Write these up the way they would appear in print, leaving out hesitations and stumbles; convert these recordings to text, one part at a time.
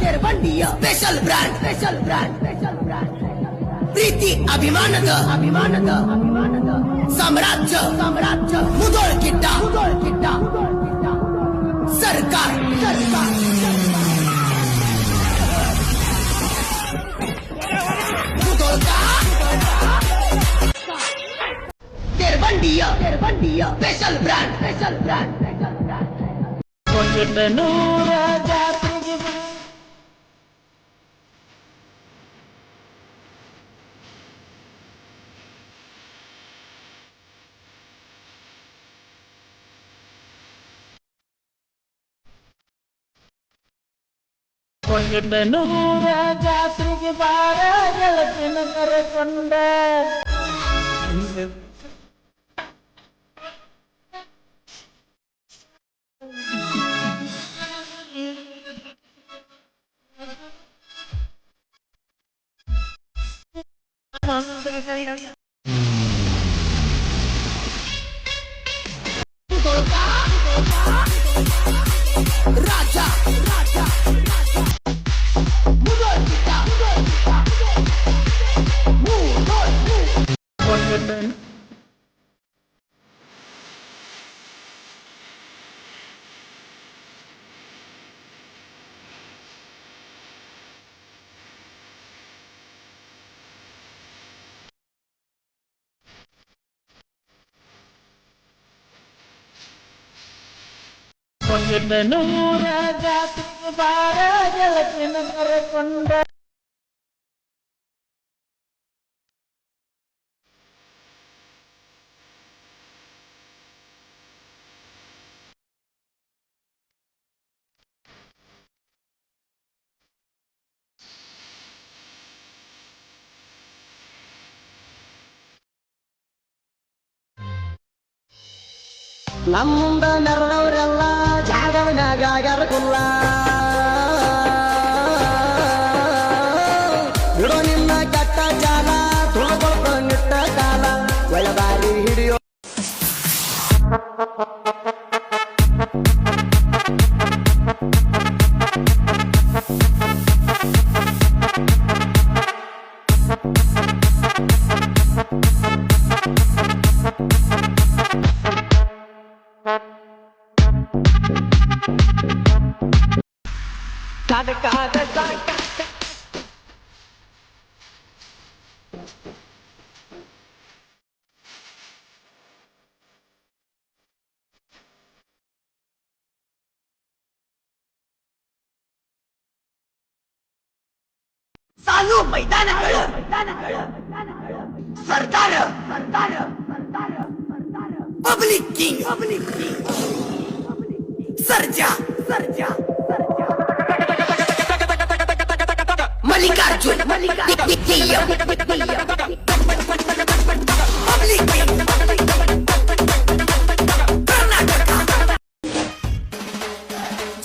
ತೆರಬಂಡಿಯ special brand ಪ್ರೀತಿ ಅಭಿಮಾನದ ಸಾಮ್ರಾಜ್ಯ ಮುದೋಳ್ ಕಿಟ್ಟ ಸರ್ಕಾರ ತೆರಬಂಡಿಯ special brand ನೂರ ಜಾತ್ರೆಗೆ ನೂರ ಜಾತ್ರೆಗೆ ಬಾರ ಗೆಳತಿನ ಕರೆಕೊಂಡ ರಾಜ ನೂರ ಜಾತ್ರೆಗೆ ಬಾರ ಗೆಳತಿನ ಕರೆಕೊಂಡ ನಮ್ಮುಂದ ನೆರಳವರೆಲ್ಲ ಜಾಗವನಾಗ ಗರಗುಲ್ಲ ಬಿಡೋ ನಿನ್ನ ಕಟ್ಟ ಚಾಲ ತುಳಕೊಳ್ತ ನಿಟ್ಟ ಕಾಲ ಒಳದಾರಿ ಹಿಡಿಯೋ ಸಾಲು ಮೈದಾನಗಳು ಸರ್ದಾರ public king Sarja Mallikarjun public king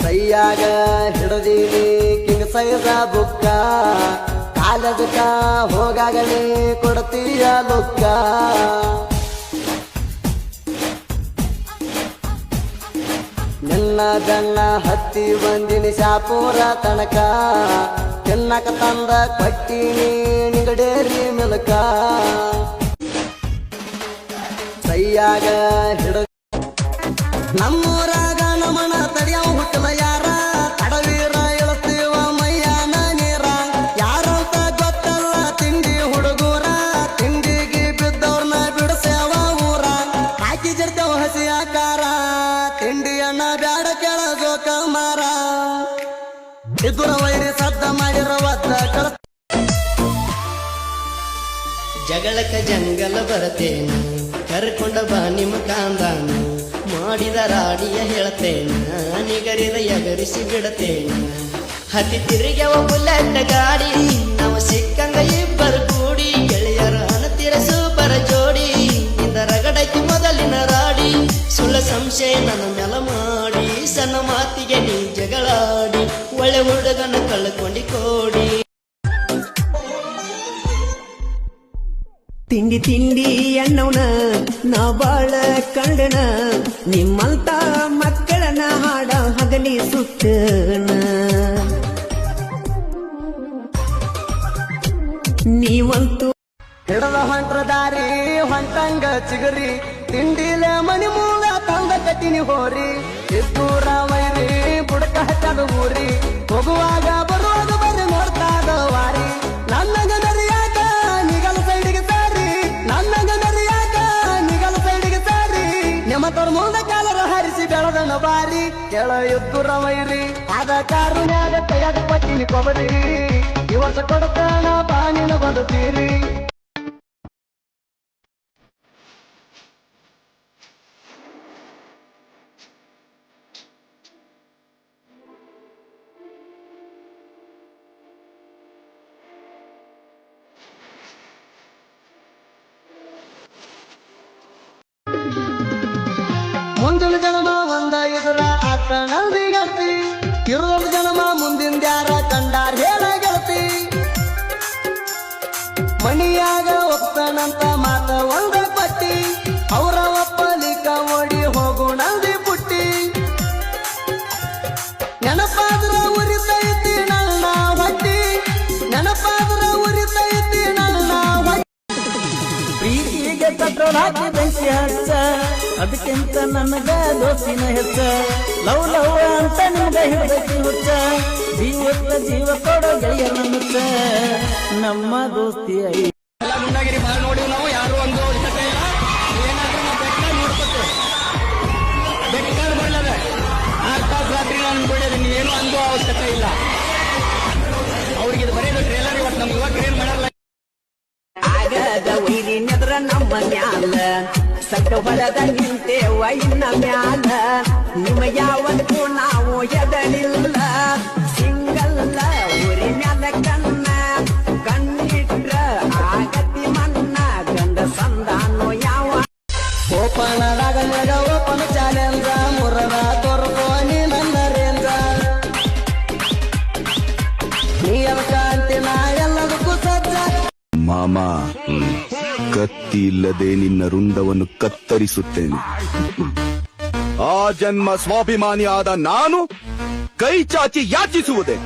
ಸೈಯಾಗ ಹಿಡದೀನಿ ಕಿಂಗ್ ಸೈಜ ಬುಕ್ಕ ಕಾಲದಕ್ಕ ಹೋಗಾಗಲೇ ಕೊಡ್ತೀಯ ಲುಕ್ಕ ನಿನ್ನ ಬೆನ್ನ ಹತ್ತಿ ಬಂದಿನಿ ಶಾಪೂರ ತನಕ ತಿನ್ನಕ ತಂದ ಕೊಟ್ಟಿನಿ ನಿಗಡೇರಿ ಮಿಲಕ ಸೈಯಾಗ ಹಿಡ ನಮ್ಮೂರಾಗ ನಮನ ತಡಿಯವ ಹುಟ್ಟಲ ಯಾರ ತಡವೀರ ಇಳಸ್ತೀವ ಮೈಯಾನ ನೀರ ಯಾರಂತ ಗೊತ್ತಲ್ಲ ತಿಂಡಿ ಹುಡುಗೂರ ತಿಂಡಿಗೆ ಬಿದ್ದವ್ರನ್ನ ಬಿಡಸೇವ ಊರ ಹಾಕಿ ಜರ್ತೇವ ಹಸಿ ಆಕಾರ ತಿಂಡಿಯನ್ನ ಬ್ಯಾಡ ಕೆಳ ಜೋಕ ಮಾರ ಇದುರ ವೈರಿ ಸದ್ದ ಮಾಡಿರ ಒದ್ದ ಕಳ ಜಗಳಕ ಜಂಗಲ ಬರತೇನ ಕರ್ಕೊಂಡ ಬಾ ನಿಮ್ಮ ಕಾಂದಾನ ಮಾಡಿದ ರಾಡಿಯ ಹೇಳ್ತೇನ ನಿಗರಿದ ಎಗರಿಸಿ ಬಿಡತೇನ ಹತ್ತಿ ತಿರುಗ್ಯವ ಬುಲೆಟ್ ಗಾಡಿ ನಾವು ಸಿಕ್ಕಂಗ ಇಬ್ಬರು ಕೂಡಿ ಗೆಳೆಯರ ಅನತಿರ ಸೂಪರ ಜೋಡಿ ಇಂದ ರಗಡೈತಿ ಮೊದಲಿನ ರಾಡಿ ಸುಳ್ಳ ಸಂಶಯ ನನ್ನ ನೆಲ ಮಾಡಿ ಸಣ್ಣ ಮಾತಿಗೆ ನೀ ಜಗಳಾಡಿ ಒಳ್ಳೆ ಹುಡುಗನ ಕಳ್ಕೊಂಡಿ ಕೋಡಿ ತಿಂಡಿ ತಿಂಡಿ ಎಣ್ಣವನ ನಾ ಬಾಳ ಕಂಡನ ನಿಮ್ಮಂತ ಮಕ್ಕಳನ್ನ ಹಾಡ ಹಗಲಿ ಸುತ್ತನ ನೀವಂತೂ ಹಿಡದ ಹೊಂಟ್ರ ದಾರಿ ಹೊಂಟಂಗ ಚಿಗರಿ ತಿಂಡಿಲೆ ಮನಿ ಮೂಲ ತಂದ ಕಟ್ಟಿನಿ ಹೋರಿ ಎದ್ದೂರ ವೈರಿ ಬುಡಕ ಹಚ್ಚದ ಊರಿ ಹೋಗುವಾಗ ಬರುವಾಗ ಬರ್ರಿ ನೋಡ್ತಾದ ವಾರಿ ನನ್ನ ಜನರಿಯಾಕ ನಿಗಲ ಸೈಡಿಗೆ ಸಾರಿ ನನ್ನ ಜನರಿಯಾಕ ನಿಗಲ ಸೈಡಿಗೆ ಸಾರಿ ನೆಮತೋರ್ ಮುಂದ ಕಾಲರ ಹರಿಸಿ ಬೆಳದನ ಬಾರಿ ಕೆಳ ಎದ್ದೂರ ವೈರಿ ಆದ ಕಾರುಣ್ಯಾಗ ಕೈಯಾಗ ಪಟ್ಟಿನಿ ಕೊಬರಿ ಈ ವರ್ಷ ಕೊಡ್ತಾನ ಬಾಣಿನ ಬದುತ್ತೀರಿ ಮುಂದಿನ ಜನ್ಮ ಒಂದ ಇದ್ರ ಆತ ನಂದಿ ಗೆಳತಿ ಇರೋದ ಜನ್ಮ ಮುಂದಿನ ಯಾರ ಕಂಡಾರ ಹೇಳ ಗೆಳತಿ ಮಣಿಯಾಗ ಒಪ್ಪನಂತ ಮಾತ ಒಂದ ಪಟ್ಟಿ ಅವರ ಒಪ್ಪಲಿಕ ಓಡಿ ಹೋಗು ನಂದಿ ಪುಟ್ಟಿ ನೆನಪಾದ್ರ ಉರಿತೈತಿ ನನ್ನ ಹೊಟ್ಟಿ ನೆನಪಾದ್ರ ಉರಿತೈತಿ ನನ್ನ ಹೊಟ್ಟಿ ಪ್ರೀತಿಗೆ ಪೆಟ್ರೋಲ್ ಹಾಕಿ ಬೆಂಕಿ ಹಚ್ಚ ಅದಕ್ಕಿಂತ ನನಗ ದೋಸ್ತಿನ ಹೆಚ್ಚ ಲವ್ ಲವ್ ಅಂತ ನಿಮ್ಗ ಹಿಡ್ದೈತಿ ಹುಚ್ಚ ಜೀವತ್ತ ಜೀವ ಕೊಡೋ ಗೆಳೆಯನ ಮುಚ್ಚ ನಮ್ಮ ದೋಸ್ತಿ ಐ ಎಲ್ಲ ಗುಂಡಾಗಿರಿ ಬಾಳ ನೋಡಿವ್ ನಾವು ಯಾರು ಒಂದು ಅವಶ್ಯಕತೆ ಇಲ್ಲ ಏನಾದ್ರೂ ನಾವು ಬೆಟ್ಟ ನೋಡ್ಕೊತೇವೆ ಬೆಟ್ಟ ಬರ್ಲದ 6 ತಾಸು ರಾತ್ರಿ ನಾನು ಬಿಡೋದು ನೀವೇನು ಅಂದು ಅವಶ್ಯಕತೆ ಇಲ್ಲ ಅವ್ರಿಗೆ ಇದು ಬರೆಯೋದು ಟ್ರೇಲರ್ ಇವತ್ತು ನಮ್ಗೆ ಇವಾಗ ಟ್ರೇನ್ ಮಾಡಲ್ಲ ಆಗದ ವೈರಿನೆದ್ರ ನಮ್ಮ ಮ್ಯಾಲ ಸಟ್ಟ ಹೊಡೆದ ನಿಂತೇವ ಇನ್ನ ಮ್ಯಾಲ ನಿಮ್ಮ ಯಾವತ್ತೂ ನಾವು ಎದಲಿಲ್ಲ ಸಿಂಗಲ್ಲ ಊರಿ ಮ್ಯಾಲ ಕಣ್ಣಿಟ್ರ ಆಗತಿ ಮನ್ನ ಗಂಡ ಸಂದಾನೋ ಯಾವ ಓಪನದಾಗ ಮಗ ಓಪನ್ ಚಾಲೆಂಜ ಮುರದ ತೋರ್ಕೋ ನೀ ನನ್ನ ರೇಂಜ ನೀ ಅದಕ್ಕ ಅಂತಿನ ಎಲ್ಲದಕ್ಕೂ ಸಜ್ಜ ಮಾಮ ಕತ್ತಿ ಇಲ್ಲದೆ ನಿನ್ನ ರುಂಡವನ್ನು ಕತ್ತರಿಸುತ್ತೇನೆ ಆ ಜನ್ಮ ಸ್ವಾಭಿಮಾನಿಯಾದ ನಾನು ಕೈ ಚಾಚಿ ಯಾಚಿಸುವುದೇ